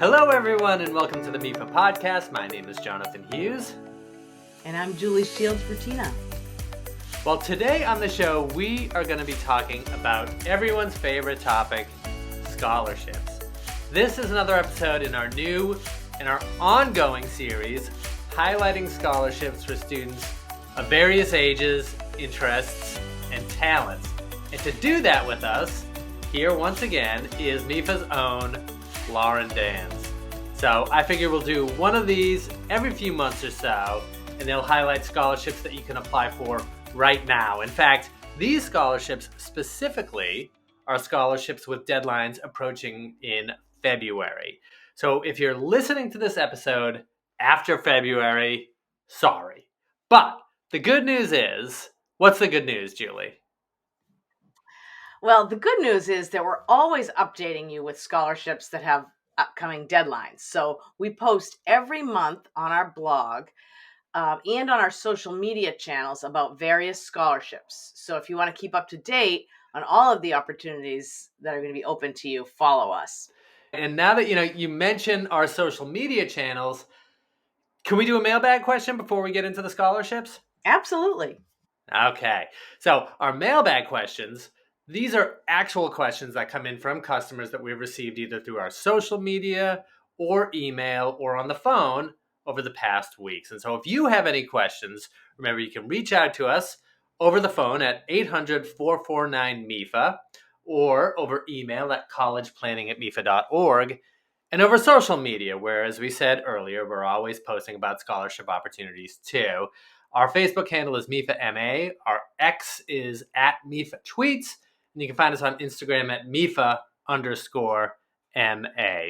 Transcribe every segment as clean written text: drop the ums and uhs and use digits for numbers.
Hello, everyone, and welcome to the MEFA Podcast. My name is Jonathan Hughes. And I'm Julie Shields-Rutyna. Well, today on the show, we are going to be talking about everyone's favorite topic, scholarships. This is another episode in our ongoing series, highlighting scholarships for students of various ages, interests, and talents. And to do that with us, here once again, is MEFA's own Lauren Danz. So I figure we'll do one of these every few months or so, and they'll highlight scholarships that you can apply for right now. In fact, these scholarships specifically are scholarships with deadlines approaching in February. So if you're listening to this episode after February, sorry. But the good news is, what's the good news, Julie? Well, the good news is that we're always updating you with scholarships that have upcoming deadlines. So we post every month on our blog and on our social media channels about various scholarships. So if you want to keep up to date on all of the opportunities that are going to be open to you, follow us. And now that you mentioned our social media channels, can we do a mailbag question before we get into the scholarships? Absolutely. Okay. So our mailbag questions, these are actual questions that come in from customers that we've received either through our social media or email or on the phone over the past weeks. And so if you have any questions, remember you can reach out to us over the phone at 800-449-MEFA or over email at collegeplanning@mefa.org and over social media, where, as we said earlier, we're always posting about scholarship opportunities too. Our Facebook handle is MEFA MA. Our X is at MEFA Tweets. And you can find us on Instagram at MEFA_MA.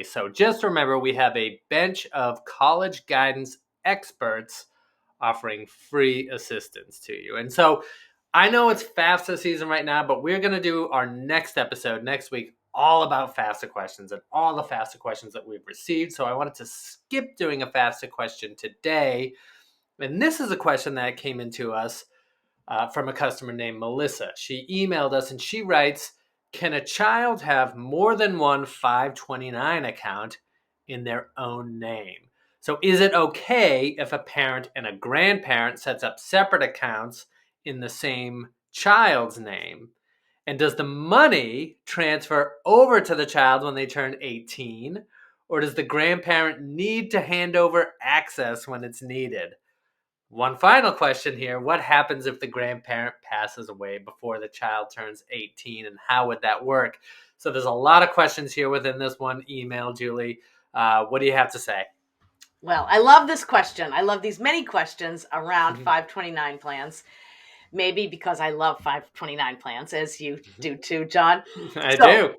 So just remember, we have a bench of college guidance experts offering free assistance to you. And so I know it's FAFSA season right now, but we're going to do our next episode next week all about FAFSA questions and all the FAFSA questions that we've received. So I wanted to skip doing a FAFSA question today. And this is a question that came into us from a customer named Melissa. She emailed us and she writes, can a child have more than one 529 account in their own name? So is it okay if a parent and a grandparent sets up separate accounts in the same child's name? And does the money transfer over to the child when they turn 18? Or does the grandparent need to hand over access when it's needed? One final question here. What happens if the grandparent passes away before the child turns 18, and how would that work? So there's a lot of questions here within this one email, Julie. What do you have to say? Well, I love this question. I love these many questions around 529 plans. Maybe because I love 529 plans, as you do too, John. I do.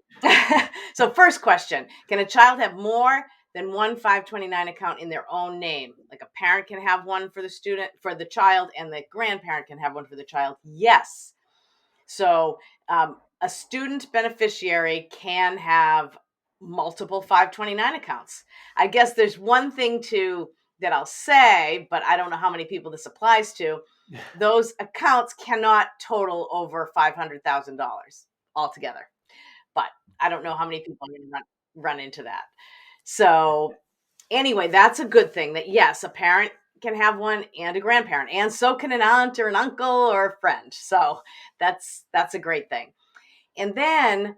So first question, can a child have more than one 529 account in their own name? Like a parent can have one for the child, and the grandparent can have one for the child? Yes. So a student beneficiary can have multiple 529 accounts. I guess there's one thing that I'll say, but I don't know how many people this applies to. Those accounts cannot total over $500,000 altogether. But I don't know how many people are going to run into that. So anyway, that's a good thing that, yes, a parent can have one and a grandparent, and so can an aunt or an uncle or a friend. So that's a great thing. And then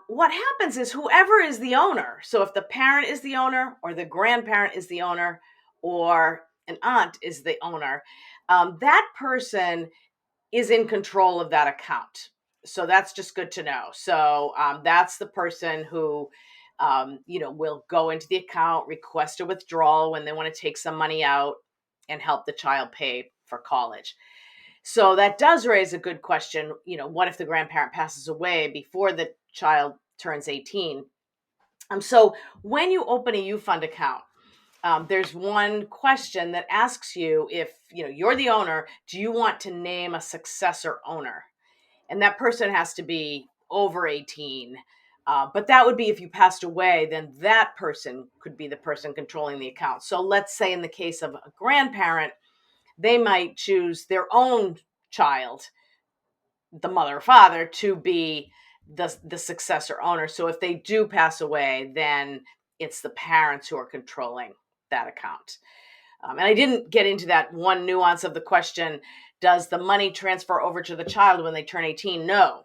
what happens is whoever is the owner, so if the parent is the owner or the grandparent is the owner or an aunt is the owner, that person is in control of that account. So that's just good to know. So that's the person who, will go into the account, request a withdrawal when they want to take some money out and help the child pay for college. So that does raise a good question. What if the grandparent passes away before the child turns 18? So when you open a U-Fund account, there's one question that asks you if, you're the owner, do you want to name a successor owner? And that person has to be over 18. But that would be if you passed away, then that person could be the person controlling the account. So let's say in the case of a grandparent, they might choose their own child, the mother or father, to be the successor owner. So if they do pass away, then it's the parents who are controlling that account. And I didn't get into that one nuance of the question, does the money transfer over to the child when they turn 18? No.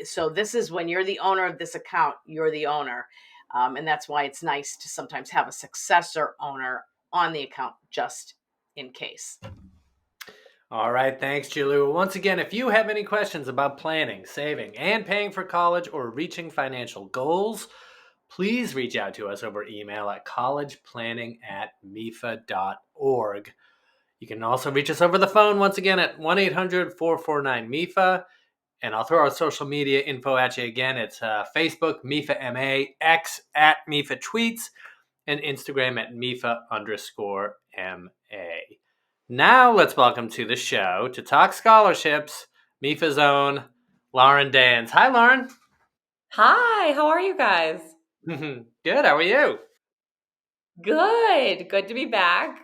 So this is when you're the owner of this account, you're the owner. And that's why it's nice to sometimes have a successor owner on the account just in case. All right, thanks, Julie. Well, once again, if you have any questions about planning, saving, and paying for college or reaching financial goals, please reach out to us over email at collegeplanning@mefa.org. You can also reach us over the phone once again at 1-800-449-MEFA. And I'll throw our social media info at you again. It's Facebook, MEFA MA, X at MEFA Tweets, and Instagram at MEFA_MA. Now let's welcome to the show to talk scholarships, MEFA's own Lauren Danz. Hi, Lauren. Hi, how are you guys? Good, how are you? Good to be back.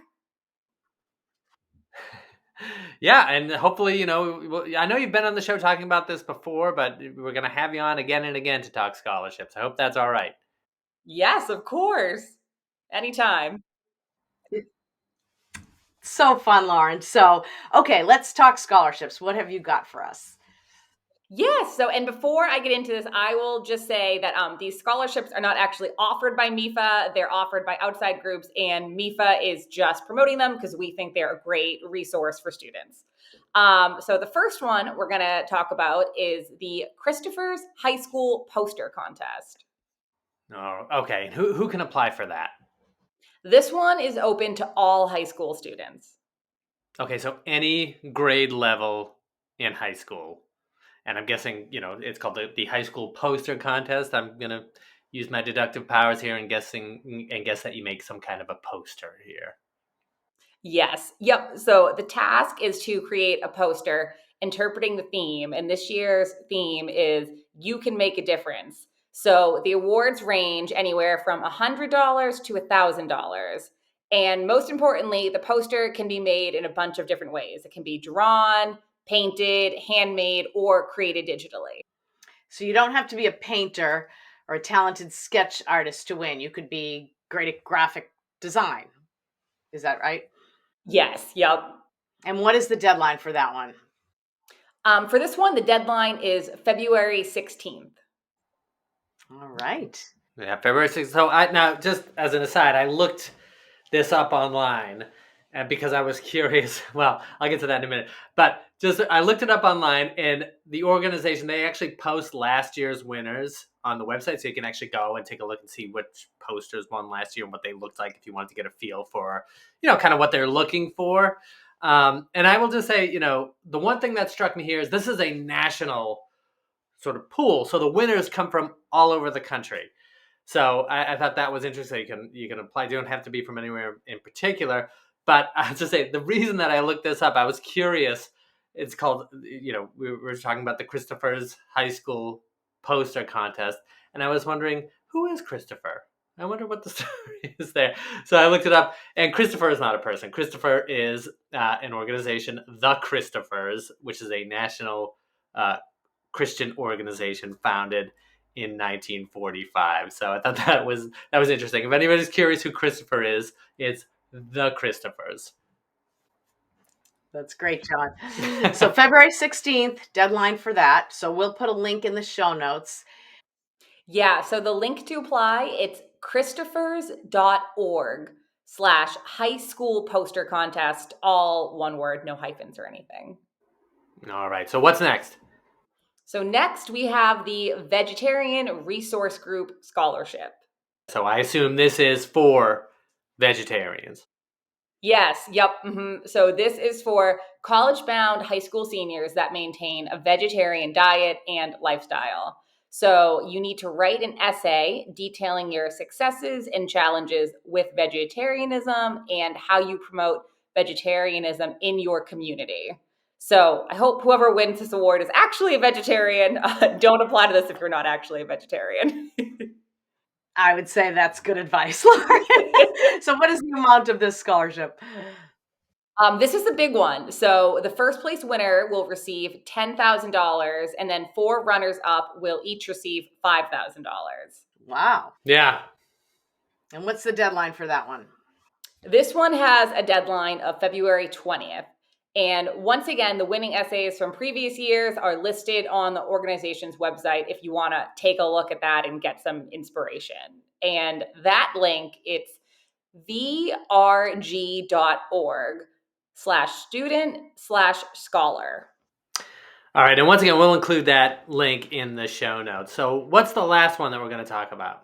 Yeah, and hopefully, I know you've been on the show talking about this before, but we're going to have you on again and again to talk scholarships. I hope that's all right. Yes, of course. Anytime. So fun, Lauren. So, okay, let's talk scholarships. What have you got for us? Yes. So, and before I get into this, I will just say that these scholarships are not actually offered by MEFA. They're offered by outside groups, and MEFA is just promoting them because we think they're a great resource for students. So the first one we're going to talk about is the Christopher's High School Poster Contest. Oh, okay. Who can apply for that? This one is open to all high school students. Okay, so any grade level in high school. And I'm guessing, it's called the high school poster contest. I'm going to use my deductive powers here and guess that you make some kind of a poster here. Yes. Yep. So the task is to create a poster interpreting the theme. And this year's theme is You Can Make a Difference. So the awards range anywhere from $100 to $1,000. And most importantly, the poster can be made in a bunch of different ways. It can be drawn, painted, handmade, or created digitally. So you don't have to be a painter or a talented sketch artist to win. You could be great at graphic design. Is that right? Yes. Yep. And what is the deadline for that one? For this one, the deadline is February 16th. All right. Yeah, February 6th. So now, just as an aside, I looked this up online because I was curious. Well, I'll get to that in a minute. But I looked it up online, and the organization, they actually post last year's winners on the website, so you can actually go and take a look and see which posters won last year and what they looked like if you wanted to get a feel for, kind of what they're looking for. And I will just say, the one thing that struck me here is this is a national sort of pool. So the winners come from all over the country. So I thought that was interesting. You can apply. You don't have to be from anywhere in particular. But I have to say, the reason that I looked this up, I was curious. It's called, we were talking about the Christopher's High School Poster Contest. And I was wondering, who is Christopher? I wonder what the story is there. So I looked it up, and Christopher is not a person. Christopher is an organization, the Christophers, which is a national Christian organization founded in 1945. So I thought that was interesting. If anybody's curious who Christopher is, it's the Christophers. That's great, John. So February 16th, deadline for that. So we'll put a link in the show notes. Yeah, so the link to apply, it's christophers.org/high school poster contest, all one word, no hyphens or anything. All right, so what's next? So next we have the Vegetarian Resource Group Scholarship. So I assume this is for vegetarians. Yes, yep. Mm-hmm. So this is for college-bound high school seniors that maintain a vegetarian diet and lifestyle. So you need to write an essay detailing your successes and challenges with vegetarianism and how you promote vegetarianism in your community. So I hope whoever wins this award is actually a vegetarian. Don't apply to this if you're not actually a vegetarian. I would say that's good advice, Lauren. So what is the amount of this scholarship? This is the big one. So the first place winner will receive $10,000, and then 4 runners up will each receive $5,000. Wow. Yeah. And what's the deadline for that one? This one has a deadline of February 20th. And once again, the winning essays from previous years are listed on the organization's website if you want to take a look at that and get some inspiration. And that link, it's vrg.org/student/scholar. All right. And once again, we'll include that link in the show notes. So what's the last one that we're going to talk about?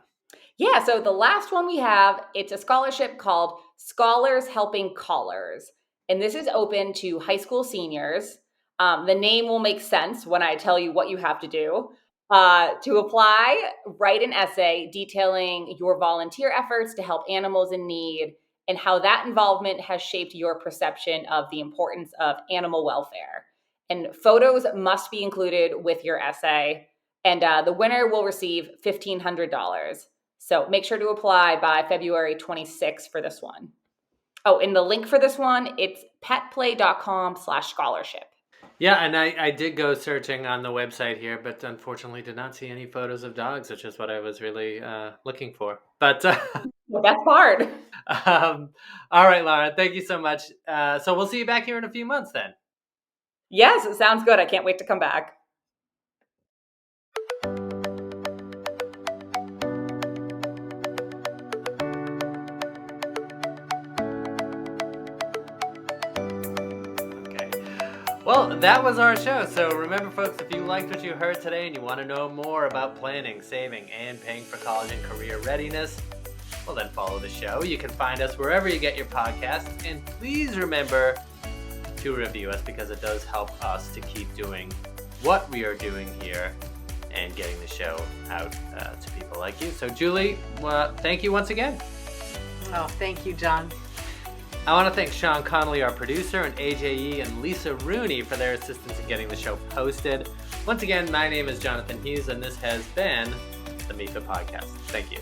Yeah, so the last one we have, it's a scholarship called Scholars Helping Callers. And this is open to high school seniors. The name will make sense when I tell you what you have to do. To apply, write an essay detailing your volunteer efforts to help animals in need and how that involvement has shaped your perception of the importance of animal welfare. And photos must be included with your essay. And the winner will receive $1,500. So make sure to apply by February 26th for this one. Oh, and the link for this one, it's petplay.com/scholarship. Yeah, and I did go searching on the website here, but unfortunately did not see any photos of dogs, which is what I was really looking for. But the best part. All right, Lauren, thank you so much. So we'll see you back here in a few months then. Yes, it sounds good. I can't wait to come back. Well, that was our show. So remember, folks, if you liked what you heard today and you want to know more about planning, saving, and paying for college and career readiness, well, then follow the show. You can find us wherever you get your podcasts. And please remember to review us because it does help us to keep doing what we are doing here and getting the show out to people like you. So, Julie, thank you once again. Oh, thank you, John. I want to thank Sean Connolly, our producer, and AJE and Lisa Rooney for their assistance in getting the show posted. Once again, my name is Jonathan Hughes, and this has been the MEFA Podcast. Thank you.